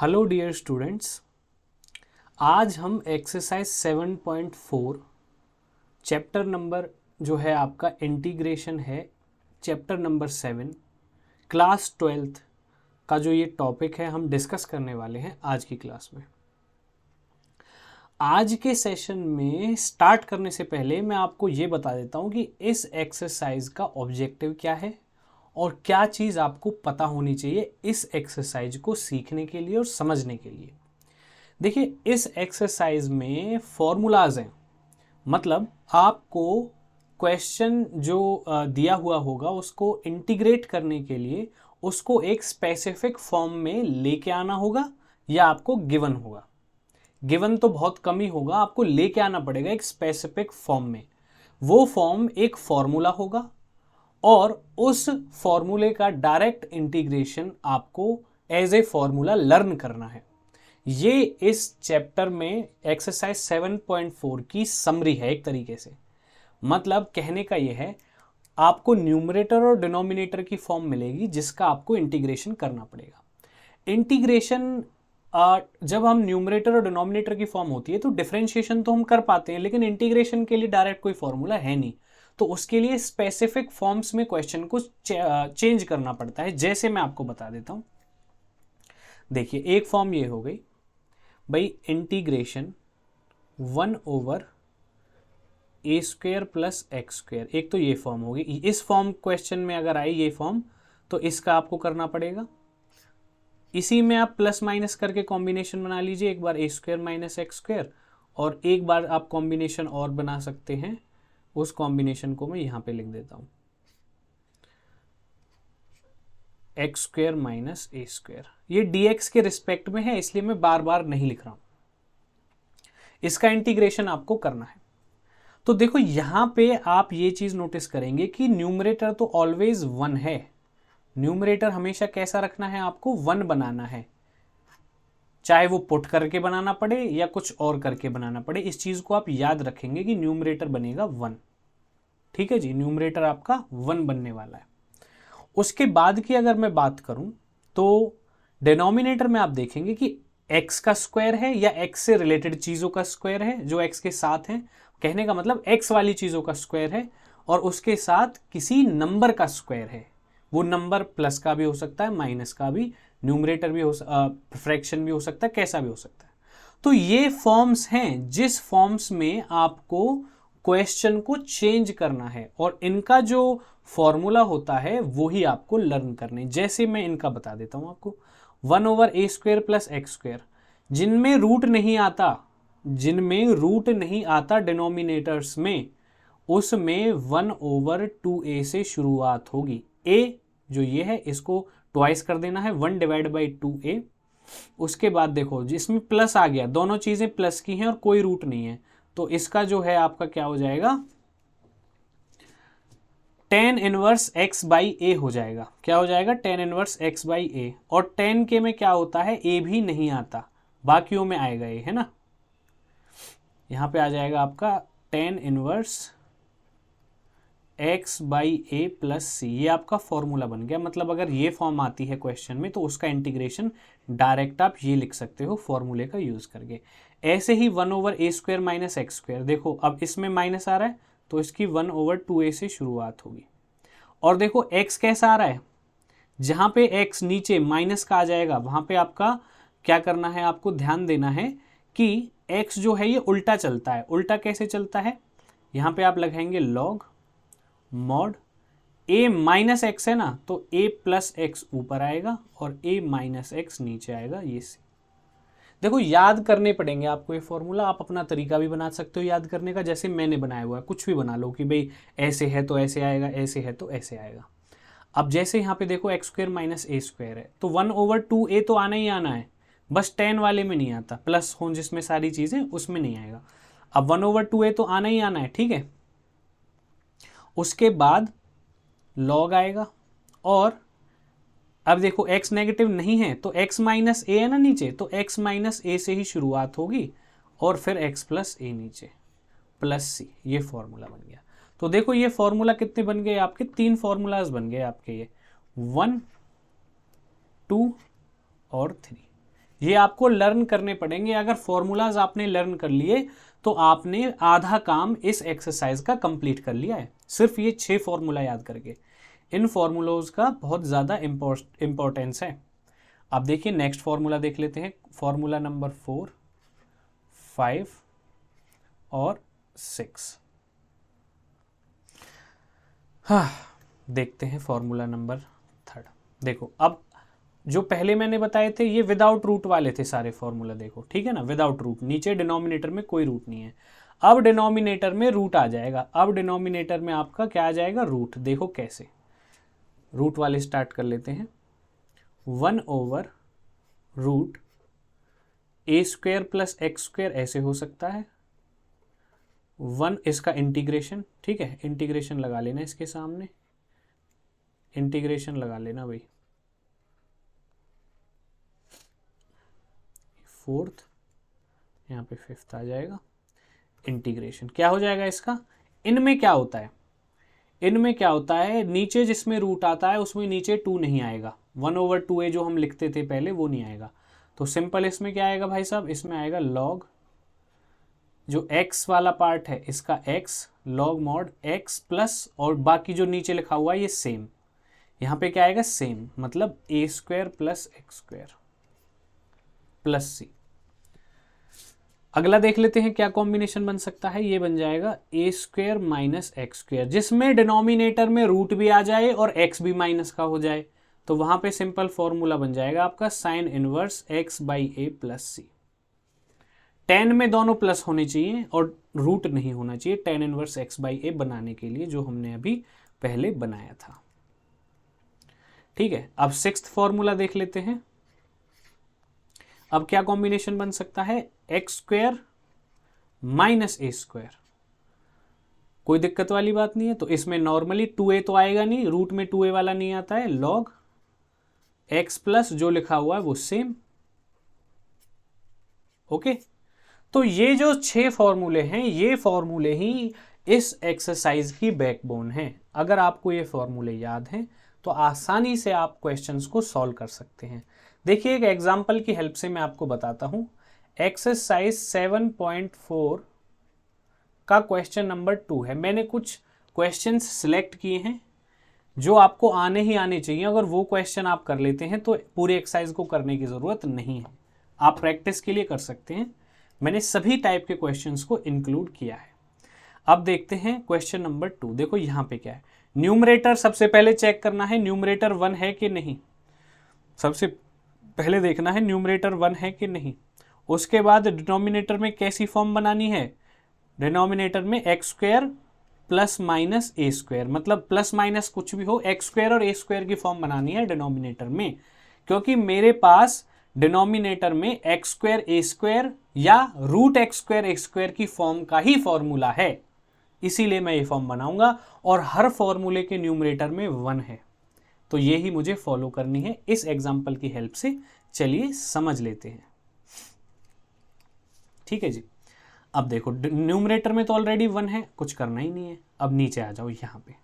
Hello dear students, आज हम exercise 7.4 chapter number जो है आपका इंटीग्रेशन है, चैप्टर नंबर 7 क्लास 12th का जो ये टॉपिक है हम डिस्कस करने वाले हैं आज की क्लास में। आज के सेशन में स्टार्ट करने से पहले मैं आपको ये बता देता हूँ कि इस एक्सरसाइज का ऑब्जेक्टिव क्या है और क्या चीज़ आपको पता होनी चाहिए इस एक्सरसाइज को सीखने के लिए और समझने के लिए। देखिए, इस एक्सरसाइज में फॉर्मूलाज हैं, मतलब आपको क्वेश्चन जो दिया हुआ होगा उसको इंटीग्रेट करने के लिए उसको एक स्पेसिफिक फॉर्म में लेके आना होगा या आपको गिवन होगा। गिवन तो बहुत कम ही होगा, आपको लेके आना पड़ेगा एक स्पेसिफिक फॉर्म में। वो फॉर्म एक फॉर्मूला होगा और उस फॉर्मूले का डायरेक्ट इंटीग्रेशन आपको एज ए फॉर्मूला लर्न करना है। ये इस चैप्टर में एक्सरसाइज 7.4 की समरी है एक तरीके से। मतलब कहने का ये है, आपको न्यूमरेटर और डिनोमिनेटर की फॉर्म मिलेगी जिसका आपको इंटीग्रेशन करना पड़ेगा। इंटीग्रेशन जब हम न्यूमरेटर और डिनोमिनेटर की फॉर्म होती है तो डिफरेंशिएशन तो हम कर पाते हैं, लेकिन इंटीग्रेशन के लिए डायरेक्ट कोई फॉर्मूला है नहीं, तो उसके लिए स्पेसिफिक फॉर्म्स में क्वेश्चन को चेंज करना पड़ता है। जैसे मैं आपको बता देता हूं, देखिए एक फॉर्म ये हो गई भाई, इंटीग्रेशन 1/a² प्लस x²। एक तो ये फॉर्म होगी, इस फॉर्म क्वेश्चन में अगर आई ये फॉर्म तो इसका आपको करना पड़ेगा। इसी में आप प्लस माइनस करके कॉम्बिनेशन बना लीजिए, एक बार a² माइनस x², और एक बार आप कॉम्बिनेशन और बना सकते हैं। उस कॉम्बिनेशन को मैं यहां पे लिख देता हूं, x² माइनस a²। ये dx के रिस्पेक्ट में है इसलिए मैं बार बार नहीं लिख रहा हूं। इसका इंटीग्रेशन आपको करना है। तो देखो यहां पे आप ये चीज नोटिस करेंगे कि न्यूमरेटर तो ऑलवेज 1 है। न्यूमरेटर हमेशा कैसा रखना है, आपको 1 बनाना है, चाहे वो पुट करके बनाना पड़े या कुछ और करके बनाना पड़े। इस चीज को आप याद रखेंगे कि न्यूमरेटर बनेगा 1। ठीक है जी, न्यूमरेटर आपका 1 बनने वाला है। उसके बाद की अगर मैं बात करूं तो डिनोमिनेटर में आप देखेंगे कि x का स्क्वायर है या x से रिलेटेड चीजों का स्क्वायर है जो x के साथ है। कहने का मतलब x वाली चीजों का स्क्वायर है और उसके साथ किसी नंबर का स्क्वायर है। वो नंबर प्लस का भी हो सकता है, माइनस का भी, न्यूमरेटर भी हो, फ्रैक्शन भी हो सकता है, कैसा भी हो सकता है। तो ये फॉर्म्स हैं जिस फॉर्म्स में आपको क्वेश्चन को चेंज करना है और इनका जो फॉर्मूला होता है वो ही आपको लर्न करने। जैसे मैं इनका बता देता हूं आपको, 1/a² प्लस x², जिनमें रूट नहीं आता डिनोमिनेटर्स में, उसमें 1/2a से शुरुआत होगी। a जो ये है इसको ट्वाइस कर देना है, 1/2a। उसके बाद देखो जिसमें प्लस आ गया, दोनों चीजें प्लस की हैं और कोई रूट नहीं है, तो इसका जो है आपका क्या हो जाएगा, tan इनवर्स x/a हो जाएगा। क्या हो जाएगा, tan इनवर्स x/a। और tan के में क्या होता है, a भी नहीं आता, बाकियों में आएगा ये, है ना। यहां पे आ जाएगा आपका tan inverse x/a plus c। ये आपका फॉर्मूला बन गया। मतलब अगर ये फॉर्म आती है क्वेश्चन में तो उसका इंटीग्रेशन डायरेक्ट आप ये लिख सकते हो फॉर्मूले का यूज करके। ऐसे ही 1/a² माइनस x², देखो अब इसमें माइनस आ रहा है तो इसकी 1/2a से शुरुआत होगी। और देखो x कैसा आ रहा है, जहां पे x नीचे माइनस का आ जाएगा वहां पे आपका क्या करना है, आपको ध्यान देना है कि x जो है ये उल्टा चलता है। उल्टा कैसे चलता है, यहां पे आप लगाएंगे log mod a minus x है ना, तो a प्लस एक्स ऊपर आएगा और a माइनस एक्स नीचे आएगा। ये सी देखो याद करने पड़ेंगे आपको ये फॉर्मूला। आप अपना तरीका भी बना सकते हो याद करने का, जैसे मैंने बनाया हुआ है, कुछ भी बना लो कि भाई ऐसे है तो ऐसे आएगा, ऐसे है तो ऐसे आएगा। अब जैसे यहाँ पे देखो x² माइनस a² है तो 1/2a तो आना ही आना है, बस tan वाले में नहीं आता, प्लस हो जिसमें सारी चीजें उसमें नहीं आएगा। अब 1/2a तो आना ही आना है, ठीक है। उसके बाद लॉग आएगा और अब देखो x नेगेटिव नहीं है तो x माइनस ए है ना नीचे, तो x माइनस ए से ही शुरुआत होगी और फिर x प्लस ए नीचे प्लस सी। ये फॉर्मूला बन गया। तो देखो ये फॉर्मूला कितने बन गए आपके, 3 फॉर्मूलाज बन गए आपके, ये 1, 2 और 3। ये आपको लर्न करने पड़ेंगे। अगर फॉर्मूलाज आपने लर्न कर लिए तो आपने आधा काम इस एक्सरसाइज का कंप्लीट कर लिया है, सिर्फ ये 6 फॉर्मूला याद करके। इन फॉर्मूलोज का बहुत ज़्यादा इंपॉर्टेंस है। अब देखिए नेक्स्ट फॉर्मूला देख लेते हैं, फॉर्मूला नंबर 4, 5 और 6। हाँ, देखते हैं फॉर्मूला नंबर 3। देखो अब जो पहले मैंने बताए थे ये विदाउट रूट वाले थे सारे फॉर्मूला, देखो ठीक है ना, विदाउट रूट, नीचे डिनोमिनेटर में कोई रूट नहीं है। अब डिनोमिनेटर में रूट आ जाएगा, अब डिनोमिनेटर में आपका क्या आ जाएगा, रूट। देखो कैसे, रूट वाले स्टार्ट कर लेते हैं। 1/रूट a² प्लस x² ऐसे हो सकता है। 1 इसका इंटीग्रेशन, ठीक है, इंटीग्रेशन लगा लेना, इसके सामने इंटीग्रेशन लगा लेना भाई। 4th, यहाँ पे 5th आ जाएगा। इंटीग्रेशन क्या हो जाएगा इसका, इनमें क्या होता है, इनमें क्या होता है, नीचे जिसमें रूट आता है उसमें नीचे 2 नहीं आएगा। 1/2a जो हम लिखते थे पहले वो नहीं आएगा। तो सिंपल इसमें क्या आएगा भाई साहब, इसमें आएगा लॉग, जो x वाला पार्ट है इसका x, log mod x plus, और बाकी जो नीचे लिखा हुआ है ये सेम, यहाँ पे क्या आएगा, सेम, मतलब a² plus x² plus c। अगला देख लेते हैं क्या कॉम्बिनेशन बन सकता है, ये बन जाएगा a² माइनस x², जिसमें डिनोमिनेटर में रूट भी आ जाए और x भी माइनस का हो जाए। तो वहां पे सिंपल फॉर्मूला बन जाएगा आपका sine inverse x/a plus c। tan में दोनों प्लस होने चाहिए और रूट नहीं होना चाहिए tan इनवर्स x/a बनाने के लिए, जो हमने अभी पहले बनाया था। ठीक है, अब 6th फॉर्मूला देख लेते हैं। अब क्या कॉम्बिनेशन बन सकता है, x² माइनस a²। कोई दिक्कत वाली बात नहीं है। तो इसमें नॉर्मली 2a तो आएगा नहीं, रूट में 2a वाला नहीं आता है, लॉग x प्लस जो लिखा हुआ है वो सेम। ओके, तो ये जो 6 फॉर्मूले हैं, ये फॉर्मूले ही इस एक्सरसाइज की बैकबोन है। अगर आपको ये फॉर्मूले याद हैं तो आसानी से आप क्वेश्चंस को सॉल्व कर सकते हैं। देखिए एक एग्जांपल की हेल्प से मैं आपको बताता हूं। एक्सरसाइज 7.4 का क्वेश्चन नंबर 2 है। मैंने कुछ क्वेश्चंस सिलेक्ट किए हैं जो आपको आने ही आने चाहिए। अगर वो क्वेश्चन आप कर लेते हैं तो पूरे एक्सरसाइज को करने की ज़रूरत नहीं है, आप प्रैक्टिस के लिए कर सकते हैं। मैंने सभी टाइप के क्वेश्चंस को इंक्लूड किया है। अब देखते हैं क्वेश्चन नंबर 2। देखो यहाँ पे क्या है, न्यूमरेटर सबसे पहले चेक करना है, न्यूमरेटर 1 है कि नहीं। सबसे पहले देखना है न्यूमरेटर 1 है कि नहीं। उसके बाद डिनोमिनेटर में कैसी फॉर्म बनानी है, डिनोमिनेटर में x² प्लस माइनस a², मतलब प्लस माइनस कुछ भी हो, x² और a² की फॉर्म बनानी है डिनोमिनेटर में। क्योंकि मेरे पास डिनोमिनेटर में x² a² या रूट x² a² की फॉर्म का ही फॉर्मूला है, इसीलिए मैं ये फॉर्म बनाऊंगा। और हर फॉर्मूले के न्यूमरेटर में 1 है, तो ये ही मुझे फॉलो करनी है इस एग्जाम्पल की हेल्प से। चलिए समझ लेते हैं। ठीक है जी, अब देखो न्यूमरेटर में तो ऑलरेडी 1 है, कुछ करना ही नहीं है। अब नीचे आ जाओ यहाँ पे।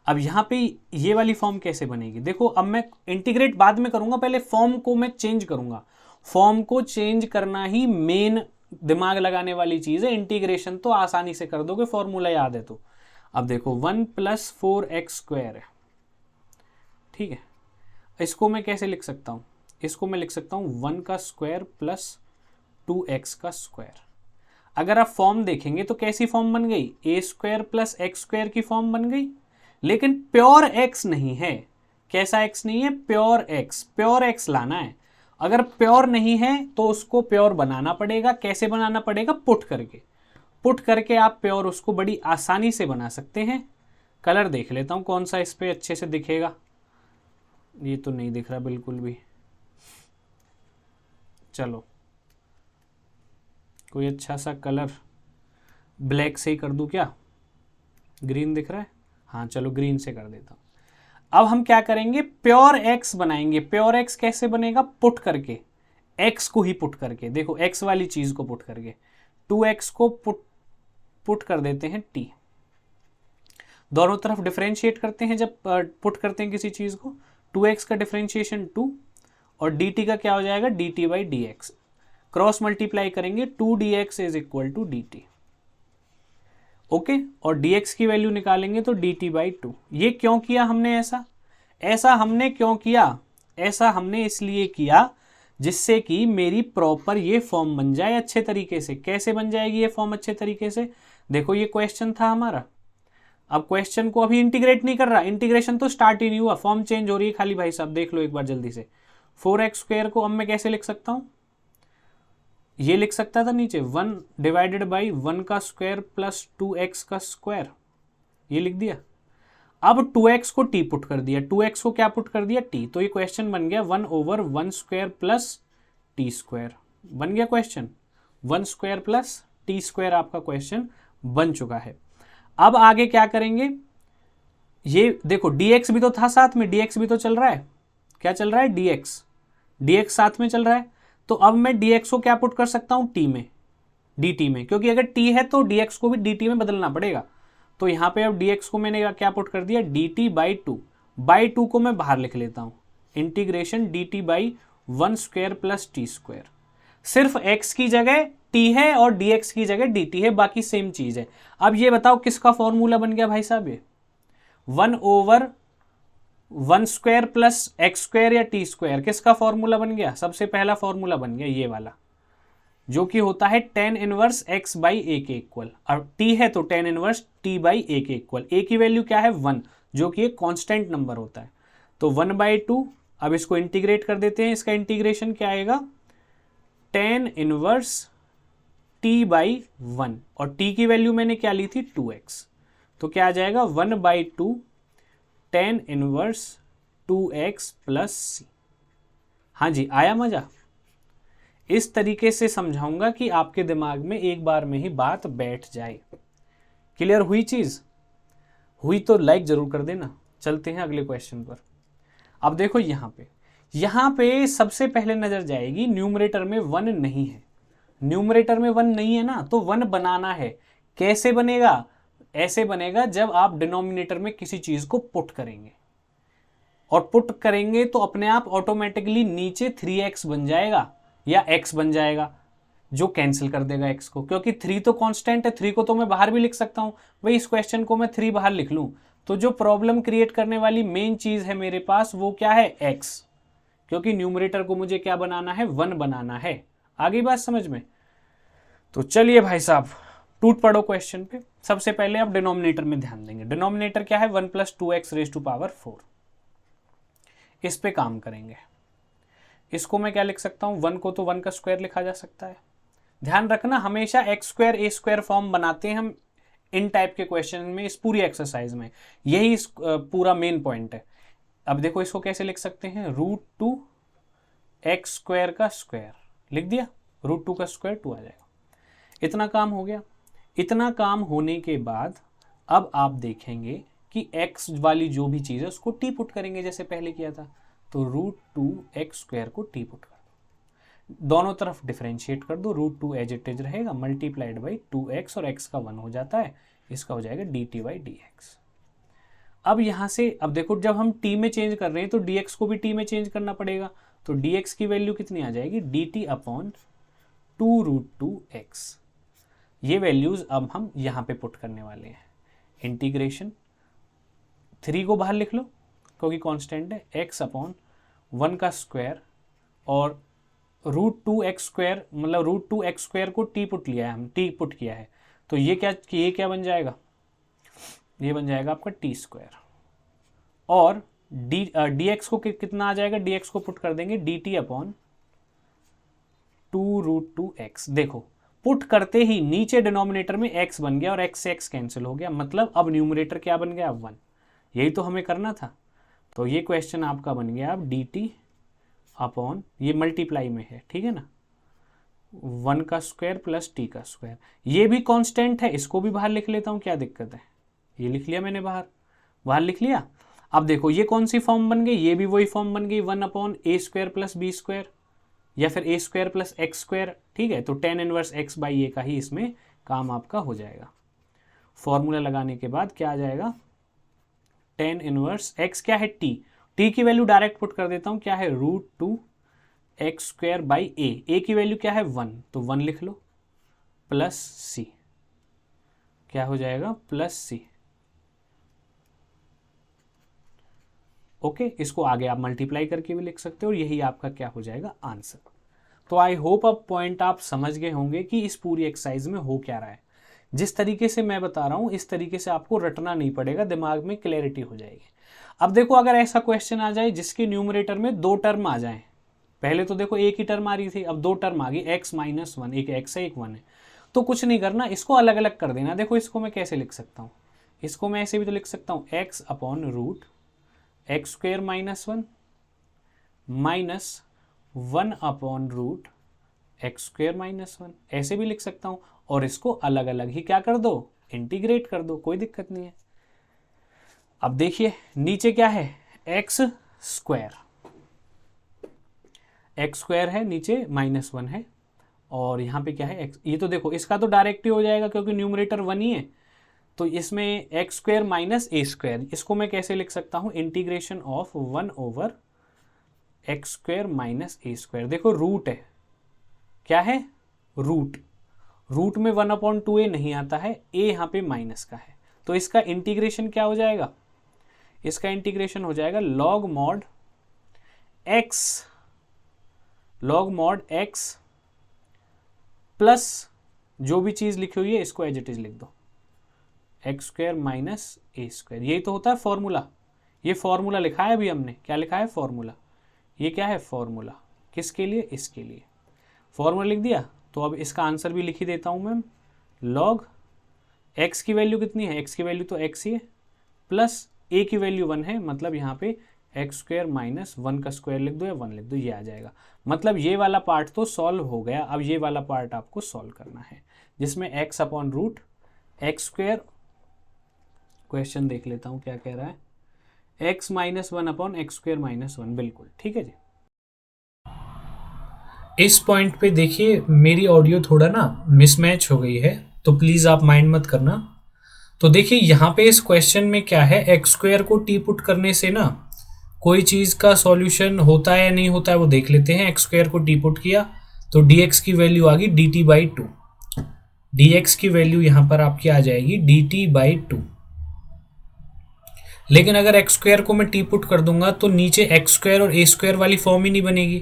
अब यहाँ पे ये वाली फॉर्म कैसे बनेगी, देखो अब मैं इंटीग्रेट बाद में करूंगा, पहले फॉर्म को मैं चेंज करूंगा। फॉर्म को चेंज करना ही मेन दिमाग लगाने वाली चीज है। इंटीग्रेशन तो आसानी से कर दोगे, फॉर्मूला याद है तो। अब देखो 1 + 4x² है, ठीक है। इसको मैं कैसे लिख सकता हूं, इसको मैं लिख सकता हूं 1 का स्क्वायर प्लस 2x का स्क्वायर। अगर आप फॉर्म देखेंगे तो कैसी फॉर्म बन गई, a² प्लस x² की फॉर्म बन गई। लेकिन प्योर x नहीं है। कैसा x नहीं है, प्योर x। प्योर x लाना है। अगर प्योर नहीं है तो उसको प्योर बनाना पड़ेगा। कैसे बनाना पड़ेगा, पुट करके। पुट करके आप प्योर उसको बड़ी आसानी से बना सकते हैं। कलर देख लेता हूं कौन सा इस पे अच्छे से दिखेगा। ये तो नहीं दिख रहा बिल्कुल भी। चलो कोई अच्छा सा कलर, ब्लैक से ही कर दूं क्या, ग्रीन दिख रहा है, हाँ चलो ग्रीन से कर देता हूं। अब हम क्या करेंगे, प्योर एक्स बनाएंगे। प्योर एक्स कैसे बनेगा, पुट करके, एक्स को ही पुट करके। देखो एक्स वाली चीज को पुट करके, 2x को पुट कर देते हैं t। दोनों तरफ डिफरेंशिएट करते हैं जब पुट करते हैं किसी चीज को। 2x का डिफरेंशिएशन 2 और dt का क्या हो जाएगा, dt by D X. Cross multiply करेंगे 2dx is equal to dt। Okay, और dx की वैल्यू निकालेंगे तो dt बाई 2। ये क्यों किया हमने ऐसा, ऐसा हमने क्यों किया, ऐसा हमने इसलिए किया जिससे कि मेरी प्रॉपर ये फॉर्म बन जाए अच्छे तरीके से। कैसे बन जाएगी ये फॉर्म अच्छे तरीके से, देखो ये क्वेश्चन था हमारा, अब क्वेश्चन को अभी इंटीग्रेट नहीं कर रहा, इंटीग्रेशन तो स्टार्ट ही नहीं हुआ, फॉर्म चेंज हो रही है खाली। भाई साहब देख लो एक बार जल्दी से, 4x² को अब मैं कैसे लिख सकता हूं, ये लिख सकता था नीचे 1 डिवाइडेड बाई 1 का स्क्वायर प्लस 2x का स्क्वायर, ये लिख दिया। अब 2x को t पुट कर दिया, 2x को क्या पुट कर दिया, t, तो ये क्वेश्चन बन गया 1/1 स्क्वायर प्लस टी स्क्वायर, बन गया question 1 square plus T square, आपका क्वेश्चन बन चुका है। अब आगे क्या करेंगे, ये देखो dx भी तो था साथ में, dx भी तो चल रहा है, क्या चल रहा है, dx साथ में चल रहा है। तो अब मैं dx को क्या पुट कर सकता हूं, t में, dt में, क्योंकि अगर t है तो dx को भी dt में बदलना पड़ेगा। तो यहां पे अब dx को मैंने क्या पुट कर दिया, dt बाई 2 को मैं बाहर लिख लेता हूं, integration dt by 1 square plus T square. सिर्फ x की जगह t है और dx की जगह dt है, बाकी सेम चीज है। अब ये बताओ किसका फॉर्मूला बन गया भाई साहब, ये 1/1 स्क्वायर प्लस एक्स स्क्वायर या टी स्क्वायर, किसका फॉर्मूला बन गया, सबसे पहला फॉर्मूला बन गया ये वाला, जो कि होता है tan inverse x by a के इक्वल, और t है तो tan inverse t by a के इक्वल। a की वैल्यू क्या है 1, जो कि एक कांस्टेंट नंबर होता है, तो 1/2। अब इसको इंटीग्रेट कर देते हैं, इसका इंटीग्रेशन क्या आएगा, tan इनवर्स t बाई 1, और t की वैल्यू मैंने क्या ली थी 2x, तो क्या आ जाएगा 1/2 tan inverse 2x plus c। हाँ जी, आया मजा। इस तरीके से समझाऊंगा कि आपके दिमाग में एक बार में ही बात बैठ जाए। क्लियर हुई चीज, हुई तो लाइक जरूर कर देना। चलते हैं अगले क्वेश्चन पर। अब देखो यहां पे सबसे पहले नजर जाएगी न्यूमरेटर में 1 नहीं है, न्यूमरेटर में 1 नहीं है ना, तो 1 बनाना है। कैसे बनेगा, ऐसे बनेगा जब आप डिनोमिनेटर में किसी चीज को पुट करेंगे, और पुट करेंगे तो अपने आप ऑटोमेटिकली नीचे 3x बन जाएगा या x बन जाएगा, जो कैंसिल कर देगा x को, क्योंकि 3 तो कांस्टेंट है, 3 को तो मैं बाहर भी लिख सकता हूं। भाई इस क्वेश्चन को मैं 3 बाहर लिख लूं, तो जो प्रॉब्लम क्रिएट करने वाली मेन चीज है मेरे पास वो क्या है, x, क्योंकि न्यूमरेटर को मुझे क्या बनाना है, 1 बनाना है। आगे बात समझ में। तो चलिए भाई साहब टूट पड़ो क्वेश्चन पे। सबसे पहले आप डिनोमिनेटर में ध्यान देंगे। डिनोमिनेटर क्या है, 1 + 2x रेज़ टू पावर 4। इस पे काम करेंगे। इसको मैं क्या लिख सकता हूं, 1 को तो 1 का स्क्वायर लिखा जा सकता है। ध्यान रखना हमेशा x² a² फॉर्म बनाते हैं हम इन टाइप के क्वेश्चन में, इस पूरी एक्सरसाइज में यही इस पूरा मेन पॉइंट है। अब देखो इसको कैसे लिख सकते हैं, √2x² का स्क्वायर लिख दिया, √2 का स्क्वायर 2 आ जाएगा। इतना काम हो गया। इतना काम होने के बाद अब आप देखेंगे कि x वाली जो भी चीज़ है उसको t पुट करेंगे जैसे पहले किया था, तो √2x² को t पुट कर दो, दोनों तरफ डिफरेंशिएट कर दो, √2 एज इट इज रहेगा, मल्टीप्लाइड बाई 2x और x का 1 हो जाता है, इसका हो जाएगा dt बाई dx। अब यहाँ से अब देखो जब हम t में चेंज कर रहे हैं तो dx को भी t में चेंज करना पड़ेगा, तो dx की वैल्यू कितनी आ जाएगी, dt अपॉन 2√2x। ये वैल्यूज अब हम यहाँ पे पुट करने वाले हैं। इंटीग्रेशन 3 को बाहर लिख लो क्योंकि कांस्टेंट है, x अपॉन 1 का स्क्वायर और √2x² मतलब √2x² को t पुट लिया है, हम t पुट किया है, तो ये क्या बन जाएगा, ये बन जाएगा आपका t²। और dx को कितना आ जाएगा, dx को पुट कर देंगे dt अपॉन 2√2x। देखो पुट करते ही नीचे डिनोमिनेटर में x बन गया और x से x कैंसिल हो गया, मतलब अब न्यूमरेटर क्या बन गया, 1। यही तो हमें करना था। तो ये क्वेश्चन आपका बन गया अब dt अपॉन, ये मल्टीप्लाई में है, ठीक है ना, 1 का स्क्वायर प्लस t का स्क्वायर। ये भी कांस्टेंट है, इसको भी बाहर लिख लेता हूँ, क्या दिक्कत है, ये लिख लिया मैंने, बाहर लिख लिया। अब देखो ये कौन सी फॉर्म बन गई, ये भी वही फॉर्म बन गई, 1 अपॉन a² प्लस b² या फिर a² प्लस x², ठीक है। तो tan inverse x by a का ही इसमें काम आपका हो जाएगा। फॉर्मूला लगाने के बाद क्या आ जाएगा, tan इनवर्स x क्या है, t की वैल्यू डायरेक्ट पुट कर देता हूं, क्या है, √2 एक्स स्क्वायर बाई ए की वैल्यू क्या है 1, तो 1 लिख लो, प्लस सी, क्या हो जाएगा प्लस सी। ओके, इसको आगे आप मल्टीप्लाई करके भी लिख सकते हो और यही आपका क्या हो जाएगा आंसर। तो आई होप अब पॉइंट आप समझ गए होंगे कि इस पूरी एक्सरसाइज में हो क्या रहा है। जिस तरीके से मैं बता रहा हूं इस तरीके से आपको रटना नहीं पड़ेगा, दिमाग में क्लैरिटी हो जाएगी। अब देखो अगर ऐसा क्वेश्चन आ जाए जिसके न्यूमरेटर में 2 टर्म आ जाए, पहले तो देखो एक ही टर्म आ रही थी, अब 2 टर्म आ गई, x माइनस 1, एक x है एक 1 है, तो कुछ नहीं करना, इसको अलग अलग कर देना। देखो इसको मैं कैसे लिख सकता हूँ, इसको मैं ऐसे भी तो लिख सकता हूँ x upon root X square minus 1 minus 1 upon root X square minus 1, ऐसे भी लिख सकता हूँ। और इसको अलग अलग ही क्या कर दो, इंटीग्रेट कर दो, कोई दिक्कत नहीं है। अब देखिए नीचे क्या है एक्स स्क्वायर, एक्स स्क्वायर है, नीचे माइनस 1 है, और यहाँ पे क्या है एक्स, ये तो देखो इसका तो डायरेक्ट ही हो जाएगा क्योंकि न्यूमरेटर 1 ही है, तो इसमें एक्स स्क्वायर माइनस ए स्क्वायर, इसको मैं कैसे लिख सकता हूँ, integration of 1 over x square minus A square. देखो रूट है, क्या है रूट, रूट में 1/2a नहीं आता है, a यहाँ पे माइनस का है, तो इसका इंटीग्रेशन क्या हो जाएगा, इसका इंटीग्रेशन हो जाएगा log mod x प्लस जो भी चीज लिखी हुई है इसको एज इट इज लिख दो, एक्स स्क्वायर माइनस ए स्क्वायर। यही तो होता है फॉर्मूला, ये फॉर्मूला लिखा है अभी हमने, क्या लिखा है फॉर्मूला, ये क्या है फॉर्मूला, किसके लिए, इसके लिए फॉर्मूला लिख दिया। तो अब इसका आंसर भी लिख ही देता हूं मैं, log x की वैल्यू कितनी है, x की वैल्यू तो x ही है, प्लस a की वैल्यू 1 है, मतलब यहाँ पे एक्स स्क्वायर माइनस 1 का स्क्वायर लिख दो या 1 लिख दो, ये आ जाएगा। मतलब ये वाला पार्ट तो सॉल्व हो गया, अब ये वाला पार्ट आपको सॉल्व करना है जिसमें x upon root X square, question देख लेता हूँ क्या कह रहा है, x minus 1 upon X square minus 1, बिल्कुल ठीक है जी। इस पॉइंट पे देखिए मेरी ऑडियो थोड़ा ना मिसमैच हो गई है, तो प्लीज़ आप माइंड मत करना। तो देखिए यहाँ पे इस क्वेश्चन में क्या है, एक्स स्क्वायर को टी पुट करने से ना कोई चीज़ का सॉल्यूशन होता है या नहीं होता है वो देख लेते हैं। एक्स स्क्वायर को टी पुट किया तो डी एक्स की वैल्यू आ गई D T by 2, D x की वैल्यू यहाँ पर आपकी आ जाएगी डी टी बाई 2। लेकिन अगर एक्स स्क्वायर को मैं टी पुट कर दूंगा तो नीचे एक्स स्क्वायर और ए स्क्वायर वाली फॉर्म ही नहीं बनेगी।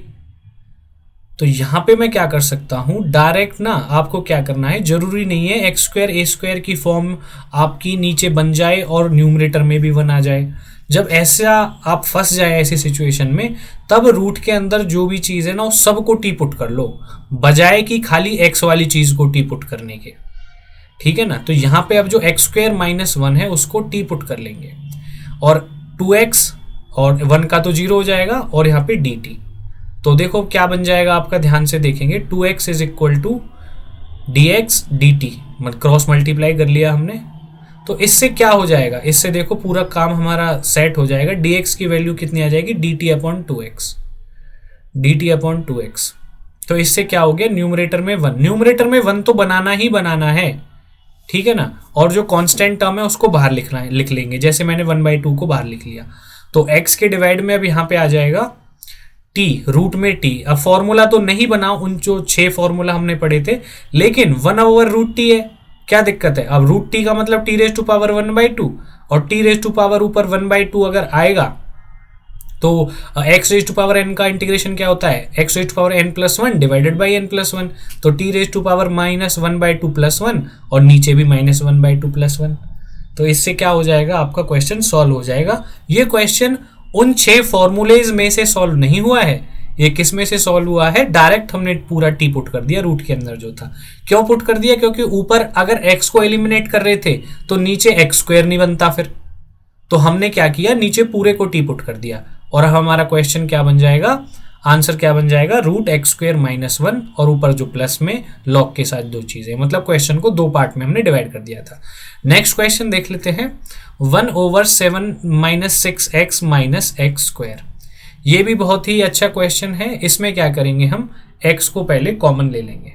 तो यहाँ पे मैं क्या कर सकता हूँ, डायरेक्ट ना आपको क्या करना है, जरूरी नहीं है एक्स स्क्वायर ए स्क्वायर की फॉर्म आपकी नीचे बन जाए और न्यूमरेटर में भी बन आ जाए। जब ऐसा आप फंस जाए ऐसी सिचुएशन में, तब रूट के अंदर जो भी चीज़ है ना उस सबको टी पुट कर लो, बजाय कि खाली एक्स वाली चीज़ को टी पुट करने के, ठीक है ना। तो यहाँ पे अब जो एक्स स्क्वायर माइनस 1 है उसको टी पुट कर लेंगे, और 2x और 1 का तो 0 हो जाएगा, और यहाँ पे dt। तो देखो क्या बन जाएगा आपका, ध्यान से देखेंगे, 2x is equal to dx dt, मतलब क्रॉस मल्टीप्लाई कर लिया हमने। तो इससे क्या हो जाएगा, इससे देखो पूरा काम हमारा सेट हो जाएगा। dx की वैल्यू कितनी आ जाएगी, dt upon 2x, dt upon 2x। तो इससे क्या हो गया, न्यूमरेटर में 1, न्यूमरेटर में 1 तो बनाना ही बनाना है, ठीक है ना। और जो कांस्टेंट टर्म है उसको बाहर लिख लेंगे, जैसे मैंने 1/2 को बाहर लिख लिया। तो x के डिवाइड में अब यहाँ पे आ जाएगा t, रूट में t। अब फॉर्मूला तो नहीं बना, उन जो 6 फॉर्मूला हमने पढ़े थे, लेकिन 1 ओवर रूट टी है, क्या दिक्कत है। अब रूट टी का मतलब t रेज टू पावर 1/2, और t रेज टू पावर ऊपर 1/2 अगर आएगा तो x raise to power n का इंटीग्रेशन क्या होता है, x raise to power n plus 1 divided by n plus 1। तो t raise to power minus 1/2 plus 1, और नीचे भी माइनस 1/2 प्लस 1। तो इससे क्या हो जाएगा, आपका क्वेश्चन सॉल्व हो जाएगा। ये क्वेश्चन उन 6 फॉर्मूलेज में से सॉल्व नहीं हुआ है, ये किस में से सॉल्व हुआ है, डायरेक्ट हमने पूरा टी पुट कर दिया रूट के अंदर जो था। क्यों पुट कर दिया, क्योंकि ऊपर अगर x को एलिमिनेट कर रहे थे तो नीचे एक्स स्क्वायर नहीं बनता फिर, तो हमने क्या किया, नीचे पूरे को टी पुट कर दिया, और हमारा क्वेश्चन क्या बन जाएगा, आंसर क्या बन जाएगा, रूट एक्स स्क्वायर माइनस 1, और ऊपर जो प्लस में लॉग के साथ 2 चीजें, मतलब क्वेश्चन को 2 पार्ट में हमने डिवाइड कर दिया था। नेक्स्ट क्वेश्चन देख लेते हैं, 1 over 7 minus 6x minus x square. ये भी बहुत ही अच्छा क्वेश्चन है। इसमें क्या करेंगे, हम x को पहले कॉमन ले लेंगे,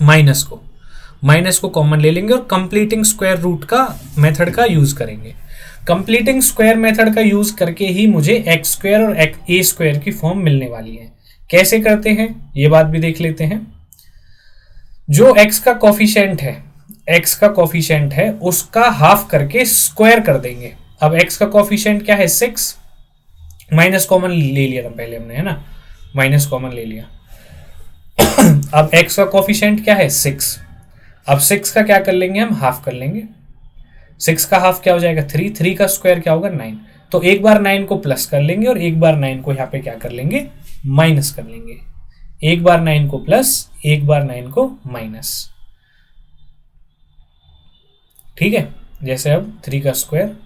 माइनस को कॉमन ले लेंगे, और कंप्लीटिंग स्क्वायर रूट का मेथड का यूज करेंगे। कंप्लीटिंग स्क्वायर मेथड का यूज करके ही मुझे एक्स स्क्वायर और ए स्क्वायर की फॉर्म मिलने वाली है। कैसे करते हैं ये बात भी देख लेते हैं। जो x का कोफिशिएंट है उसका हाफ करके स्क्वायर कर देंगे। अब x का कोफिशिएंट क्या है 6, माइनस कॉमन ले लिया था पहले हमने, है ना, माइनस कॉमन ले लिया। अब x का कोफिशिएंट क्या है 6, अब 6 का क्या कर लेंगे हम, हाफ कर लेंगे। 6 का हाफ क्या हो जाएगा 3, 3 का स्क्वायर क्या होगा 9। तो एक बार 9 को प्लस कर लेंगे और एक बार 9 को यहाँ पे क्या कर लेंगे, माइनस कर लेंगे। एक बार 9 को प्लस, एक बार 9 को माइनस। ठीक है, जैसे अब 3 का स्क्वायर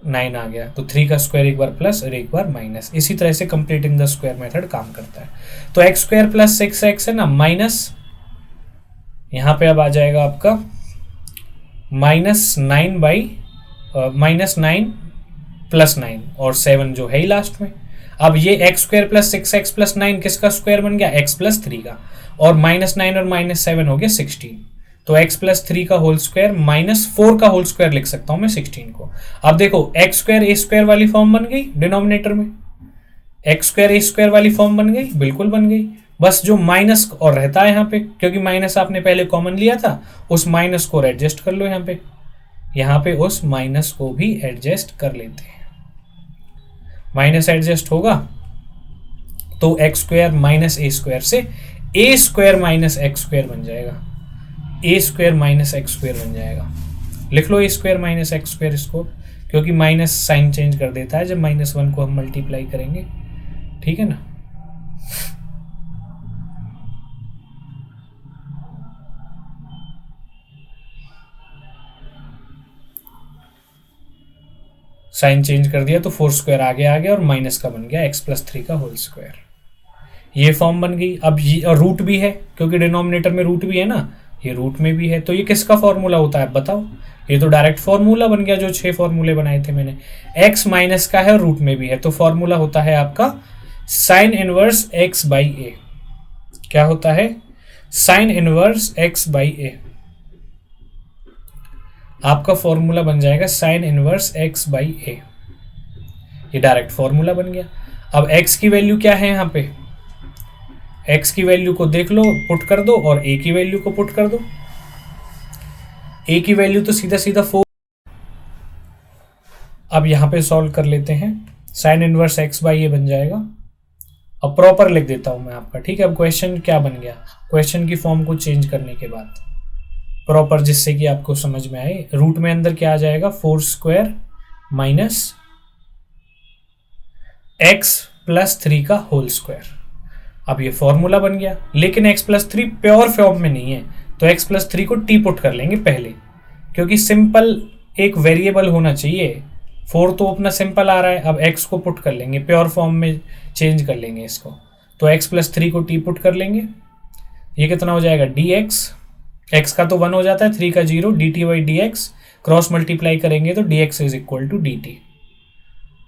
9 आ गया, तो 3 का स्क्वायर एक बार प्लस और एक बार माइनस। इसी तरह से कंप्लीटिंग द स्क्वायर मेथड काम करता है। तो एक्स स्क्वायर प्लस 6x है ना, माइनस यहाँ पे अब आ जाएगा आपका -9 प्लस 9 और 7 जो है ही लास्ट में। अब ये x square plus 6x plus 9 किसका स्क्वायर बन गया, x प्लस 3 का, और -9 और -7 हो गया 16। तो x प्लस 3 का होल स्क्वायर -4 का होल स्क्वायर लिख सकता हूं मैं 16 को। अब देखो x स्क्वायर a स्क्वायर वाली फॉर्म बन गई डिनोमिनेटर में, x स्क्वायर a स्क्वायर वाली फॉर्म बन गई, बिल्कुल बन गई। बस जो माइनस और रहता है यहाँ पे, क्योंकि माइनस आपने पहले कॉमन लिया था, उस माइनस को एडजस्ट कर लो यहाँ पे उस माइनस को भी एडजस्ट कर लेते हैं। माइनस एडजस्ट होगा तो एक्स स्क्वायर माइनस ए स्क्वायर से ए स्क्वायर माइनस एक्स स्क्वायर बन जाएगा, ए स्क्वायर माइनस एक्स स्क्वायर बन जाएगा। लिख लो ए स्क्वायर माइनस एक्स स्क्वायर इसको, क्योंकि माइनस साइन चेंज कर देता है जब -1 को हम मल्टीप्लाई करेंगे। ठीक है ना, साइन चेंज कर दिया तो 4 स्क्वायर आगे आ गया और माइनस का बन गया x प्लस 3 का होल स्क्वायर। ये फॉर्म बन गई। अब ये रूट भी है, क्योंकि डिनोमिनेटर में रूट भी है ना, ये रूट में भी है। तो ये किसका फॉर्मूला होता है बताओ, ये तो डायरेक्ट फॉर्मूला बन गया जो 6 फॉर्मूले बनाए थे मैंने। x माइनस का है और रूट में भी है, तो फॉर्मूला होता है आपका साइन इनवर्स x बाई ए। क्या होता है, साइन इनवर्स x बाई ए। आपका फॉर्मूला बन जाएगा साइन इनवर्स x बाई ए। ये डायरेक्ट फॉर्मूला बन गया। अब x की वैल्यू क्या है यहाँ पे, x की वैल्यू को देख लो, पुट कर दो, और a की वैल्यू को पुट कर दो। a की वैल्यू तो सीधा सीधा 4। अब यहाँ पे सॉल्व कर लेते हैं, साइन इनवर्स x बाई ए बन जाएगा। अब प्रॉपर लिख देता हूं मैं आपका, ठीक है। अब क्वेश्चन क्या बन गया, क्वेश्चन की फॉर्म को चेंज करने के बाद प्रॉपर, जिससे कि आपको समझ में आए। रूट में अंदर क्या आ जाएगा, 4 स्क्वायर माइनस x प्लस 3 का होल स्क्वायर। अब ये फॉर्मूला बन गया, लेकिन x प्लस 3 प्योर फॉर्म में नहीं है, तो x प्लस 3 को टी पुट कर लेंगे पहले, क्योंकि सिंपल एक वेरिएबल होना चाहिए। 4 तो अपना सिंपल आ रहा है, अब x को पुट कर लेंगे, प्योर फॉर्म में चेंज कर लेंगे इसको। तो x प्लस 3 को टी पुट कर लेंगे, ये कितना हो जाएगा dx, x का तो 1 हो जाता है, 3 का 0, dt by dx, cross multiply करेंगे तो dx is equal to dt,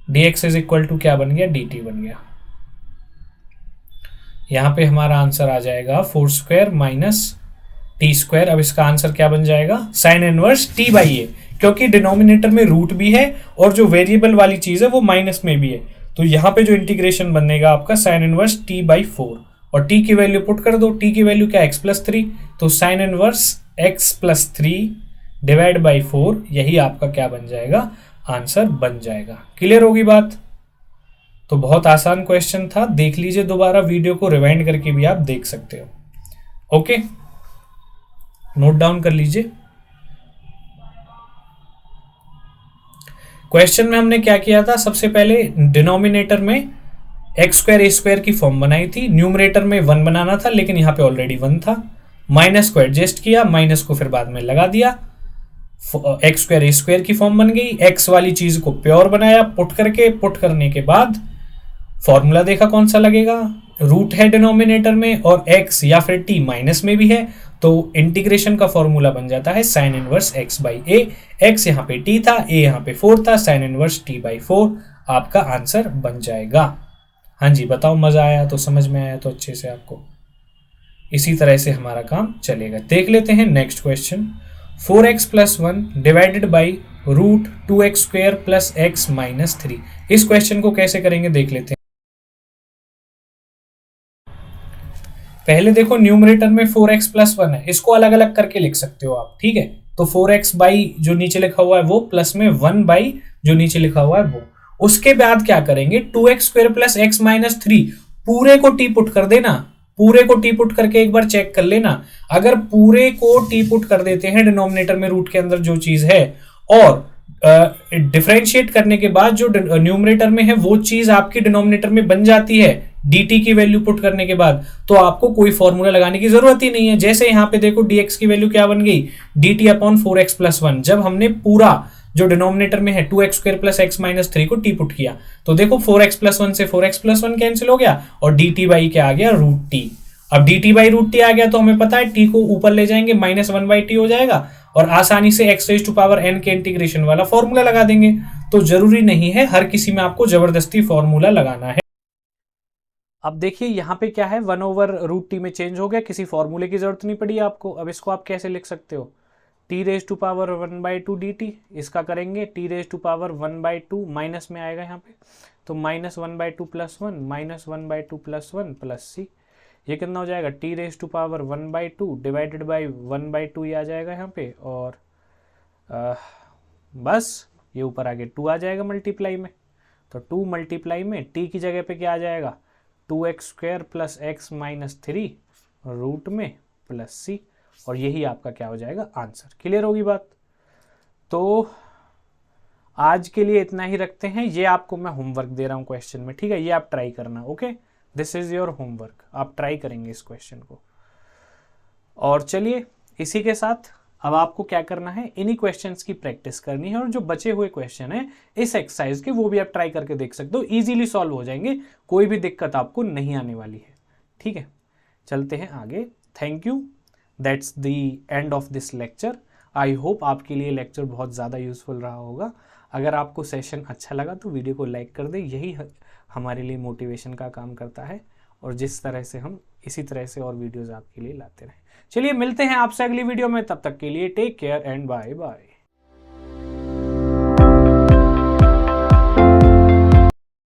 dx is equal to क्या बन गया, dt बन गया। यहाँ पे हमारा आंसर आ जाएगा 4 स्क्वायर माइनस टी स्क्वायर। अब इसका आंसर क्या बन जाएगा, साइन इनवर्स टी बाई ए, क्योंकि डिनोमिनेटर में रूट भी है और जो वेरिएबल वाली चीज है वो माइनस में भी है। तो यहाँ पे जो इंटीग्रेशन बनेगा आपका साइन इनवर्स टी बाई 4, और टी की वैल्यू पुट कर दो। टी की वैल्यू क्या, एक्स प्लस 3, तो sine inverse x plus 3 divide by 4, यही आपका क्या बन जाएगा, आंसर बन जाएगा। क्लियर होगी बात। तो बहुत आसान क्वेश्चन था, देख लीजिए दोबारा, वीडियो को रिवाइंड करके भी आप देख सकते हो। ओके, नोट डाउन कर लीजिए। क्वेश्चन में हमने क्या किया था, सबसे पहले डिनोमिनेटर में एक्स स्क्वायर ए स्क्वायर की फॉर्म बनाई थी, न्यूमरेटर में 1 बनाना था, लेकिन यहाँ पे ऑलरेडी 1 था। माइनस को एडजस्ट किया, माइनस को फिर बाद में लगा दिया, एक्स स्क्वायर ए स्क्वायर की फॉर्म बन गई। एक्स वाली चीज को प्योर बनाया पुट करके, पुट करने के बाद फॉर्मूला देखा कौन सा लगेगा, रूट है डिनोमिनेटर में और एक्स या फिर टी माइनस में भी है, तो इंटीग्रेशन का फॉर्मूला बन जाता है sine inverse x by A. X यहाँ पे टी था, ए यहाँ पे 4 था, साइन इनवर्स टी बाई 4 आपका आंसर बन जाएगा। हाँ जी, बताओ मजा आया तो, समझ में आया तो अच्छे से आपको। इसी तरह से हमारा काम चलेगा। देख लेते हैं next question, 4x plus 1 divided by root 2x square plus x minus 3। इस क्वेश्चन को कैसे करेंगे देख लेते हैं। पहले देखो न्यूमरेटर में 4x प्लस 1 है, इसको अलग अलग करके लिख सकते हो आप, ठीक है। तो 4x बाई जो नीचे लिखा हुआ है वो, प्लस में 1 बाई जो नीचे लिखा हुआ है वो। उसके बाद क्या करेंगे, 2x square plus x minus 3 पूरे को टी पुट कर देना, पूरे को टी पुट करके एक बार चेक कर लेना। अगर पूरे को टी पुट कर देते हैं डिनोमिनेटर में, रूट के अंदर जो चीज है, और डिफरेंशिएट करने के बाद जो न्यूमरेटर में है वो चीज आपकी डिनोमिनेटर में बन जाती है dt की वैल्यू पुट करने के बाद, तो आपको कोई फॉर्मूला लगाने की जरूरत ही नहीं है। जैसे यहाँ पे देखो dx की वैल्यू क्या बन गई, dt अपॉन 4x प्लस 1। जब हमने पूरा जो डिनोमिनेटर में है 2x square plus x minus 3 को टी पुट किया, तो देखो 4x प्लस 1 से 4x प्लस 1 कैंसिल हो गया, और dt बाई क्या आ गया, रूट टी। अब dt बाई रूट टी आ गया तो हमें पता है t को ऊपर ले जाएंगे, माइनस 1 बाई टी हो जाएगा, और आसानी से x raise to power n के इंटीग्रेशन वाला फॉर्मूला लगा देंगे। तो जरूरी नहीं है हर किसी में आपको जबरदस्ती फॉर्मूला लगाना है। अब देखिए यहाँ पे क्या है, 1/√t में चेंज हो गया, किसी फॉर्मूले की जरूरत नहीं पड़ी आपको। अब इसको आप कैसे लिख सकते हो, t raise to power 1/2 dt, इसका करेंगे t raise to power 1/2, minus में आएगा यहाँ पे, तो minus 1/2 plus 1, minus 1/2 plus 1 plus c, ये कितना हो जाएगा, t raise to power 1/2 divided by 1/2 ये आ जाएगा यहाँ पे, और बस ये ऊपर आगे 2 आ जाएगा मल्टीप्लाई में। तो 2 मल्टीप्लाई में t की जगह पे क्या आ जाएगा, 2x square plus x minus 3 root में प्लस c, और यही आपका क्या हो जाएगा, आंसर। क्लियर होगी बात। तो आज के लिए इतना ही रखते हैं, ये आपको मैं होमवर्क दे रहा हूँ क्वेश्चन में, ठीक है, ये आप ट्राई करना, okay, this is your homework, आप ट्राई करेंगे इस क्वेश्चन को। और चलिए इसी के साथ अब आपको क्या करना है, इन्हीं क्वेश्चंस की प्रैक्टिस करनी है, और जो बचे हुए क्वेश्चन हैं इस एक्सरसाइज के वो भी आप ट्राई करके देख सकते हो, इजीली सॉल्व हो जाएंगे, कोई भी दिक्कत आपको नहीं आने वाली है, ठीक है। चलते हैं आगे, thank you, that's the end of this lecture. I hope आपके लिए लेक्चर बहुत ज़्यादा यूजफुल रहा होगा। अगर आपको सेशन अच्छा लगा तो वीडियो को लाइक कर दें, यही हमारे लिए मोटिवेशन का काम करता है, और जिस तरह से हम इसी तरह से और वीडियोज़ आपके लिए लाते रहें। चलिए मिलते हैं आपसे अगली वीडियो में, तब तक के लिए take care and bye bye.